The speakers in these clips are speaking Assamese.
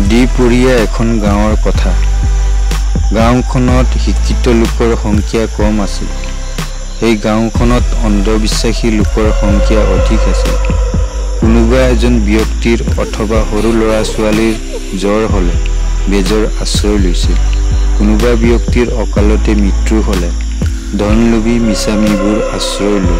নদীপৰীয়া এখন গাঁৱৰ কথা। গাঁওখনত শিক্ষিত লোকৰ সংখ্যা কম আছিল। এই গাঁওখনত অন্ধবিশ্বাসী লোকৰ সংখ্যা অধিক আছিল। কোনোবা এজন ব্যক্তিৰ অথবা সৰু ল'ৰা ছোৱালীৰ জ্বৰ হ'লে বেজৰ আশ্ৰয় লৈছিল। কোনোবা ব্যক্তিৰ অকালতে মৃত্যু হ'লে ধনলোভী মিছামীবোৰ আশ্ৰয় লৈ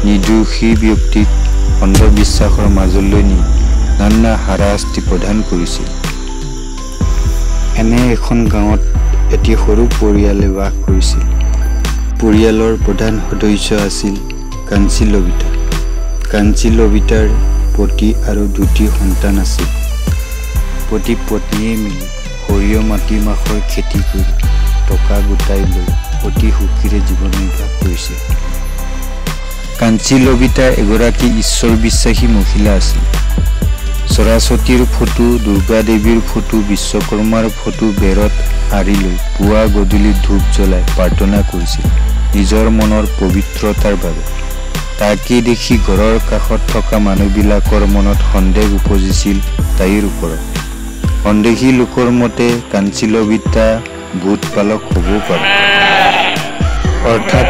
নিৰ্দোষী ব্যক্তিক অন্ধবিশ্বাসৰ মাজলৈ নি নানা হাৰাশাস্তি প্ৰদান কৰিছিল। এনে এখন গাঁৱত এটি সৰু পৰিয়ালে বাস কৰিছিল। পৰিয়ালৰ প্ৰধান সদস্য আছিল কাঞ্চী লবিতা। কাঞ্চী লবিতাৰ পতি আৰু দুটি সন্তান আছিল। পতি পত্নীয়ে মিলি সৰিয়হ মাটিমাহৰ খেতি কৰি টকা গোটাই লৈ অতি সুখীৰে জীৱন নিৰ্বাহ কৰিছিল। কাঞ্চী লবিতা এগৰাকী ঈশ্বৰ বিশ্বাসী মহিলা আছিল। সৰস্বতীৰ ফটো, দুৰ্গা দেৱীৰ ফটো, বিশ্বকৰ্মাৰ ফটো বেৰত আঁৰি লৈ পুৱা গধূলি ধূপ জ্বলাই প্ৰাৰ্থনা কৰিছিল নিজৰ মনৰ পবিত্ৰতাৰ বাবে। তাকে দেখি ঘৰৰ কাষত থকা মানুহবিলাকৰ মনত সন্দেহ উপজিছিল তাইৰ ওপৰত। সন্দেহী লোকৰ মতে কাঞ্চী লবিতা ভূত পালক হ'বও পাৰে, অৰ্থাৎ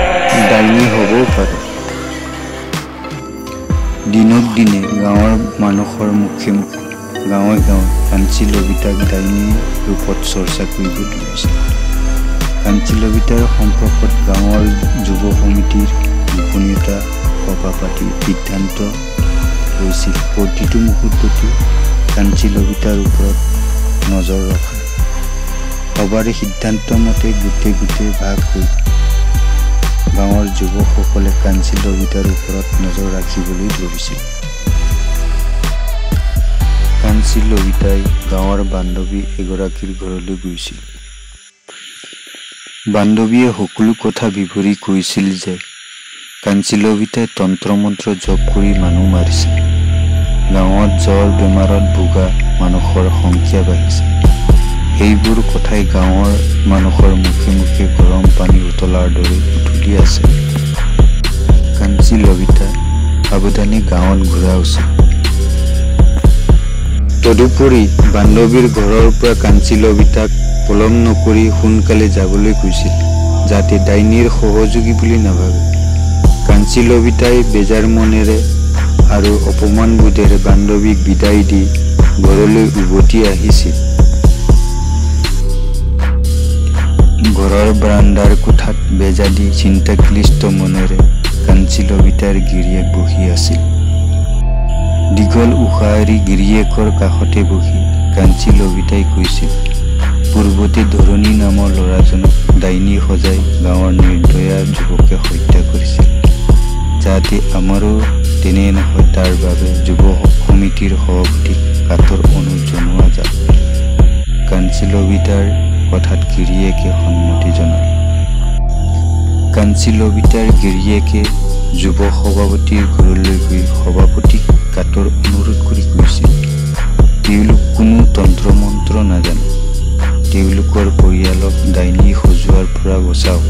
ডাইনী হ'বও পাৰে। দিনক দিনে গাঁৱৰ মানুহৰ মুখে মুখে গাঁৱে গাঁৱে কাঞ্চী লবিতাক ডাইনী ৰূপত চৰ্চা কৰিব ধৰিছিল। কাঞ্চী লবিতাৰ সম্পৰ্কত গাঁৱৰ যুৱ সমিতিৰ গোপনীয়তা সভা পাতি সিদ্ধান্ত লৈছিল প্ৰতিটো মুহূৰ্ততে কাঞ্চী লবিতাৰ ওপৰত নজৰ ৰখা। সভাৰে সিদ্ধান্ত মতে গোটে ভাগ হৈ গাঁৱৰ যুৱকসকলে কাঞ্চী লবিতাৰ ওপৰত নজৰ ৰাখিবলৈ ধৰিছিল। কাঞ্চী লবিতাই গাঁৱৰ বান্ধৱী এগৰাকীৰ ঘৰলৈ গৈছিল। বান্ধৱীয়ে সকলো কথা বিৱৰি কৈছিল যে কাঞ্চী লবিতাই তন্ত্ৰ মন্ত্ৰ জপ কৰি মানুহ মাৰিছে। গাঁৱত জ্বৰ বেমাৰত ভোগা মানুহৰ সংখ্যা বাঢ়িছে। সেইবোৰ কথাই গাঁৱৰ মানুহৰ মুখে মুখে গৰম পানী উতলাৰ দৰে উতলি আছে। কাঞ্চী লবিতা সাৱধানে গাঁৱত ঘূৰা উচিত। তদুপৰি বান্ধৱীৰ ঘৰৰ পৰা কাঞ্চী লবিতাক পলম নকৰি সোনকালে যাবলৈ কৈছিল, যাতে ডাইনীৰ সহযোগী বুলি নাভাবে। কাঞ্চী লবিতাই বেজাৰ মনেৰে আৰু অপমানবোধেৰে বান্ধৱীক বিদায় দি ঘৰলৈ উভতি আহিছিল। ঘৰৰ বাৰাণ্ডাৰ কোঠাত বেজা দি চিন্তাক্লিষ্ট মনেৰে কাঞ্চী লবিতাৰ গিৰিয়েক বহি আছিল। দীঘল উশাহ এৰি গিৰিয়েকৰ কাষতে বহি কাঞ্চী লবিতাই কৈছিল, পূৰ্বতে ধৰণী নামৰ ল'ৰাজনক ডাইনী সজাই গাঁৱৰ নিৰ্দয়া যুৱকে হত্যা কৰিছিল। যাতে আমাৰো তেনে নহয় তাৰ বাবে যুৱ সমিতিৰ সভাপতিক কাতৰ অনুৰোধ জনোৱা যাওক। কাঞ্চী লবিতাৰ কথাত গিৰিয়েকে সন্মতি জনালে। কাঞ্চী লবিতাৰ গিৰিয়েকে যুৱ সভাপতিৰ ঘৰলৈ গৈ সভাপতিক কাতৰ অনুৰোধ কৰি কৈছিল, তেওঁলোক কোনো তন্ত্ৰ মন্ত্ৰ নাজানে, তেওঁলোকৰ পৰিয়ালক ডাইনী সজোৱাৰ পৰা বচাওক।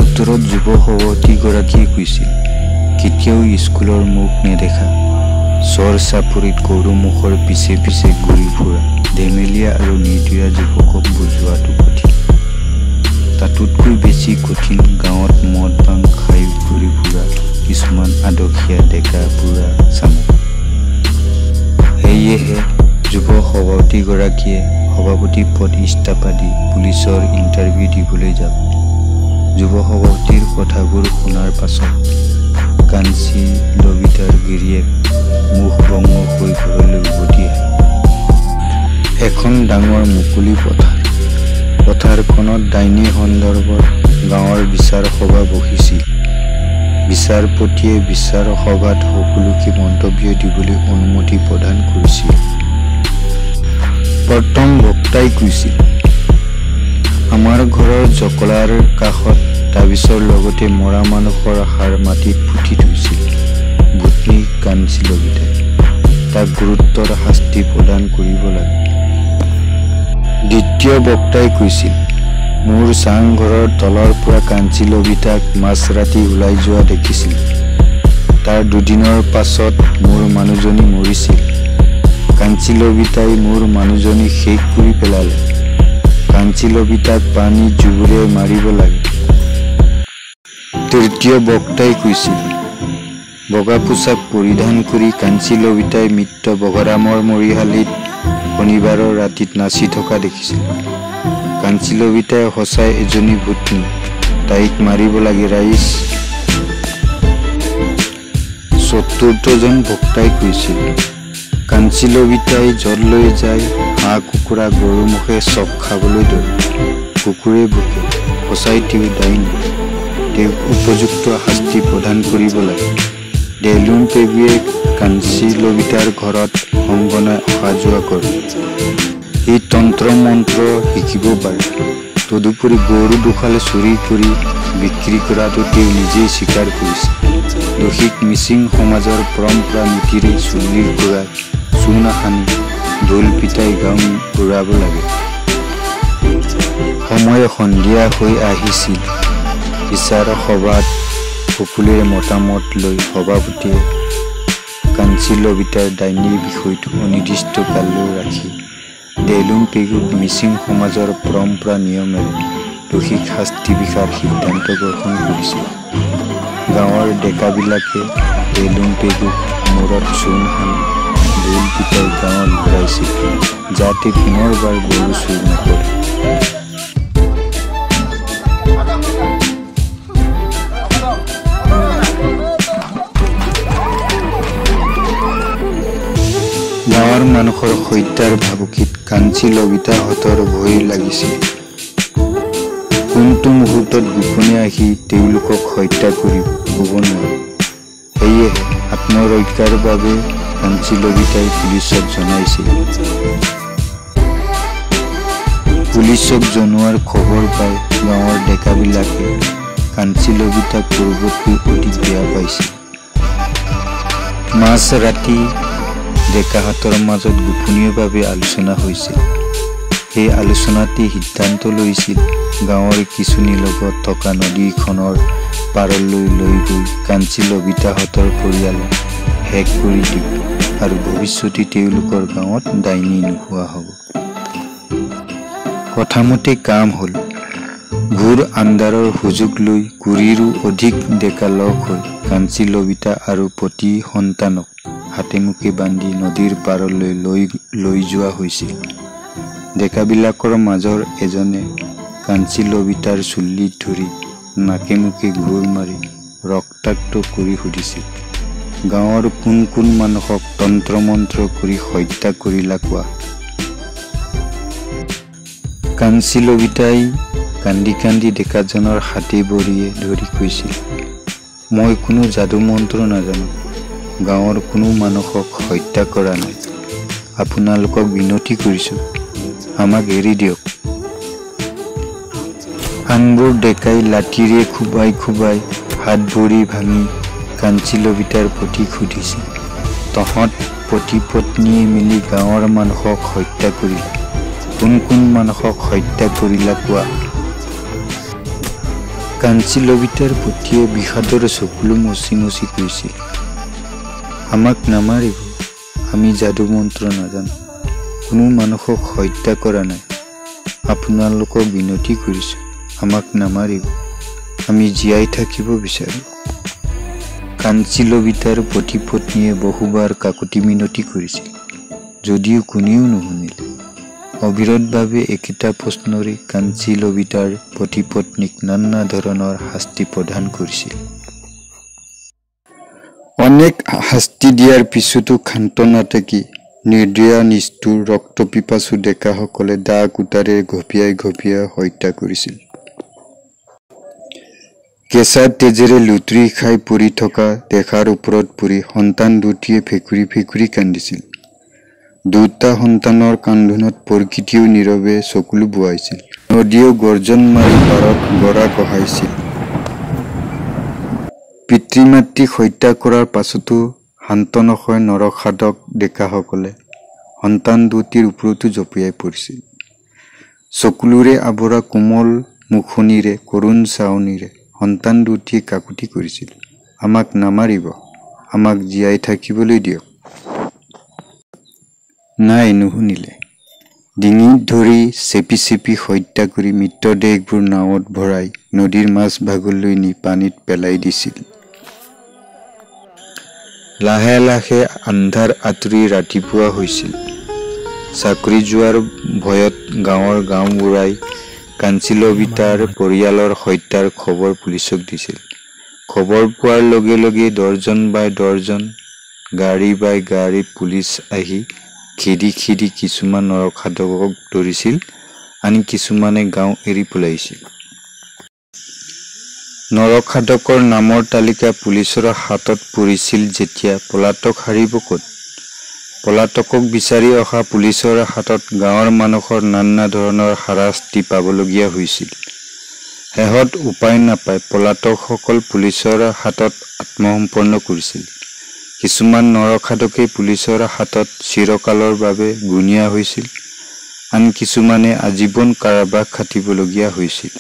উত্তৰত যুৱ সভাপতিগৰাকীয়ে কৈছিল, কেতিয়াও স্কুলৰ মুখ নেদেখা, চৰ চাপৰিত গৰুমুখৰ পিছে পিছে ঘূৰি ফুৰা ধেমেলীয়া আৰু নিৰ্দয়া যুৱকক বুজোৱাটো কঠিন। তাতোতকৈ বেছি কঠিন গাঁৱত মদ ভাং খাই ঘূৰি ফুৰা কিছুমান আদহীয়া ডেকা বুঢ়া চামক। সেয়েহে যুৱ সভাপতিগৰাকীয়ে সভাপতি পদ ইস্তফা দি পুলিচৰ ইণ্টাৰভিউ দিবলৈ যাব। যুৱ সভাপতিৰ কথাবোৰ শুনাৰ পাছত কাঞ্চী লবিতাৰ গিৰিয়েক মুখ ভংগ হৈ ঘৰলৈ উভতি আহে। এখন ডাঙৰ মুকলি পথাৰখনত ডাইনী সন্দৰ্ভত গাঁৱৰ বিচাৰ সভা বহিছিল। বিচাৰপতিয়ে বিচাৰ সভাত সকলোকে মন্তব্য দিবলৈ অনুমতি প্ৰদান কৰিছিল। প্ৰথম বক্তাই কৈছিল, আমাৰ ঘৰৰ জকলাৰ কাষত তাবিজৰ লগতে মৰা মানুহৰ হাড় মাটিত পুতি থৈছিল ভূতনী কাঞ্চী লবিতাই, তাক গুৰুতৰ শাস্তি প্ৰদান কৰিব লাগে। দ্বিতীয় বক্তাই কৈছিল, মোৰ চাংঘৰৰ তলৰ পৰা কাঞ্চী লবিতাক মাজৰাতি ওলাই যোৱা দেখিছিল। তাৰ দুদিনৰ পাছত মোৰ মানুহজনী মৰিছিল। কাঞ্চি লবিতাই মোৰ মানুহজনী শেষ কৰি পেলালে। কাঞ্চি লবিতাক পানী জোৰেৰে মাৰিব লাগে। তৃতীয় বক্তাই কৈছিল। বগা পোছাক পৰিধান কৰি কাঞ্চি লবিতাই মিত্ৰ বগৰামৰ মৰিশালিত শনিবাৰৰ ৰাতিত নাচি থকা দেখিছিল। কাঞ্চি লবিতাই সঁচাই এজনী ভূতনী, তাইক মাৰিব লাগে ৰাইজ। চতুৰ্থজন বক্তাই কৈছিল। কাঞ্চি লবিতাই জল লৈ যায়, হাঁহ কুকুৰা গৰু মুখে চব খাবলৈ ধৰে। কুকুৰে ভোকে, সঁচাই তেওঁ দায়ী। তেওঁক উপযুক্ত শাস্তি প্ৰদান কৰিব লাগে। দেলুম পেগুৱে কাঞ্চি লবিতাৰ ঘৰত সংগনাই অহা যোৱা কৰে। এই তন্ত্ৰ মন্ত্ৰ শিকিব পাৰে। তদুপৰি গৰু দুখালে চুৰি কৰি বিক্ৰী কৰাটো তেওঁ নিজেই স্বীকাৰ কৰিছে। দোষীক মিচিং সমাজৰ পৰম্পৰা নীতিৰে চুলিৰ ঘূৰাই চূণ সানি ঢোল পিটাই গাঁও ঘূৰাব লাগে। সময় সন্ধিয়া হৈ আহিছিল। বিচাৰ সভাত সকলোৰে মতামত লৈ সভাপতিয়ে কাঞ্চি লবিতাৰ ডাইনীৰ বিষয়টো অনিৰ্দিষ্ট কাললৈ ৰাখি দেলুম পেগুক মিচিং সমাজৰ পৰম্পৰা নিয়মেৰে দোষীক শাস্তি বিহাৰ সিদ্ধান্ত গ্ৰহণ কৰিছিল। গাঁৱৰ ডেকাবিলাকে দেলুম পেগুক মূৰত চূণ সানি ঢোল পিটাই গাঁৱত ঘূৰাইছিল, যাতে পুনৰবাৰ গৰু চুৰ নকৰে। গাঁৱৰ মানুহৰ হত্যাৰ ভাবুকিত কাঞ্চি লবিতাহঁতৰ ভয় লাগিছিল। কোনটো মুহূৰ্তত গোপনে আহি তেওঁলোকক হত্যা কৰিব ক'ব নোৱাৰে। সেয়েহে আত্মৰক্ষাৰ বাবে কাঞ্চি লবিতাই পুলিচক জনাইছিল। পুলিচক জনোৱাৰ খবৰ পাই গাঁৱৰ ডেকাবিলাকে কাঞ্চি লবিতাক পূৰ্বতকৈ অধিক বেয়া পাইছিল। মাজ ৰাতি ডেকাহঁতৰ মাজত গোপনীয়ভাৱে আলোচনা হৈছিল। সেই আলোচনাতে সিদ্ধান্ত লৈছিল গাঁৱৰ কিছুনিৰ লগত থকা নদীখনৰ পাৰলৈ লৈ গৈ কাঞ্চি লবিতাহঁতৰ পৰিয়াল শেষ কৰি দিব আৰু ভৱিষ্যতে তেওঁলোকৰ গাঁৱত ডাইনী নোহোৱা হ'ব। কথামতে কাম হ'ল। ঘোৰ আন্ধাৰৰ সুযোগ লৈ কুৰিৰো অধিক ডেকা লগ হৈ কাঞ্চি লবিতা আৰু পতি সন্তানক হাতে মুখে বান্ধি নদীৰ পাৰলৈ লৈ যোৱা হৈছিল। ডেকাবিলাকৰ মাজৰ এজনে কাঞ্চি লবিতাৰ চুলিত ধৰি নাকে মুখে ঘূৰ মাৰি ৰক্তাক্ত কৰি সুধিছিল, গাঁৱৰ কোন কোন মানুহক তন্ত্ৰ মন্ত্ৰ কৰি হত্যা কৰিলা কোৱা। কাঞ্চি লবিতাই কান্দি কান্দি ডেকাজনৰ হাতে ভৰিয়ে ধৰি কৈছিল, মই কোনো যাদু মন্ত্ৰ নাজানো, গাঁৱৰ কোনো মানুহক হত্যা কৰা নাই। আপোনালোকক বিনতি কৰিছোঁ, আমাক এৰি দিয়ক। আনবোৰ ডেকাই লাঠিৰে খুবাই খুবাই হাত ভৰি ভাঙি কাঞ্চি লবিতাৰ প্ৰতি সুধিছিল, তহঁত পতি পত্নীয়ে মিলি গাঁৱৰ মানুহক হত্যা কৰিলা, কোন কোন মানুহক হত্যা কৰিলা কোৱা। কাঞ্চি লবিতাৰ পতিয়ে বিষাদৰ চকুলো মচি মচি কৈছিল, আমাক নামাৰিব, আমি যাদু মন্ত্ৰ নাজানো, কোনো মানুহক হত্যা কৰা নাই। আপোনালোকক বিনতি কৰিছোঁ, আমাক নামাৰিব, আমি জীয়াই থাকিব বিচাৰোঁ। কাঞ্চি লবিতাৰ পতি পত্নীয়ে বহুবাৰ কাকতি মিনতি কৰিছিল, যদিও কোনেও নুশুনিলে। অবিৰতভাৱে একেটা প্ৰশ্নৰে কাঞ্চি লবিতাৰ পতি পত্নীক নানা ধৰণৰ শাস্তি প্ৰদান কৰিছিল। অনেক শাস্তি দিয়াৰ পিছতো ক্ষান্ত নাথাকি নিৰ্দয়া নিষ্ঠুৰ ৰক্তপিপাসু ডেকাসকলে দা কুটাৰে ঘপিয়াই ঘপিয়াই হত্যা কৰিছিল। কেঁচা তেজেৰে লুতৰি খাই পৰি থকা ডেকাৰ ওপৰত পৰি সন্তান দুটিয়ে ফেকুৰি ফেকুৰি কান্দিছিল। দুটা সন্তানৰ কান্দোনত প্ৰকৃতিও নীৰৱে চকুলো বোৱাইছিল। নদীয়েও গৰ্জন মাৰি পাৰত গৰা কঢ়াইছিল। পিতৃ মাতৃক হত্যা কৰাৰ পাছতো শান্ত নহয় নৰসাধক ডেকাসকলে সন্তান দুটিৰ ওপৰতো জঁপিয়াই পৰিছিল। চকুলোৰে আৱৰা কোমল মুখনিৰে কৰুণ চাৱনিৰে সন্তান দুটিয়ে কাকুতি কৰিছিল, আমাক নামাৰিব, আমাক জীয়াই থাকিবলৈ দিয়ক। নাই নুশুনিলে। ডিঙিত ধৰি চেপি চেপি হত্যা কৰি মৃতদেহবোৰ নাৱত ভৰাই নদীৰ মাছ ভাগলৈ নি পানীত পেলাই দিছিল। লাহে লাহে আন্ধাৰ আঁতৰি ৰাতিপুৱা হৈছিল। চাকৰি যোৱাৰ ভয়ত গাঁৱৰ গাঁওবুঢ়াই কাঞ্চীলভিতাৰ পৰিয়ালৰ হত্যাৰ খবৰ পুলিচক দিছিল। খবৰ পোৱাৰ লগে লগে ডৰ্জন বাই ডৰ্জন, গাড়ী বাই গাড়ী পুলিচ আহি খেদি খেদি কিছুমান নৰখাদকক ধৰিছিল, আনি কিছুমানে গাঁও এৰি পলাইছিল। নৰখাদকৰ নামৰ তালিকা পুলিচৰ হাতত পৰিছিল যেতিয়া পলাতক হাৰিব ক'ত? পলাতকক বিচাৰি অহা পুলিচৰ হাতত গাঁৱৰ মানুহৰ নানা ধৰণৰ হাৰাশাস্তি পাবলগীয়া হৈছিল। শেহত উপায় নাপাই পলাতকসকল পুলিচৰ হাতত আত্মসমৰ্পণ কৰিছিল। কিছুমান নৰখাদকে পুলিচৰ হাতত চিৰকালৰ বাবে গুণীয়া হৈছিল, আন কিছুমানে আজীৱন কাৰাবাস খাটিবলগীয়া হৈছিল।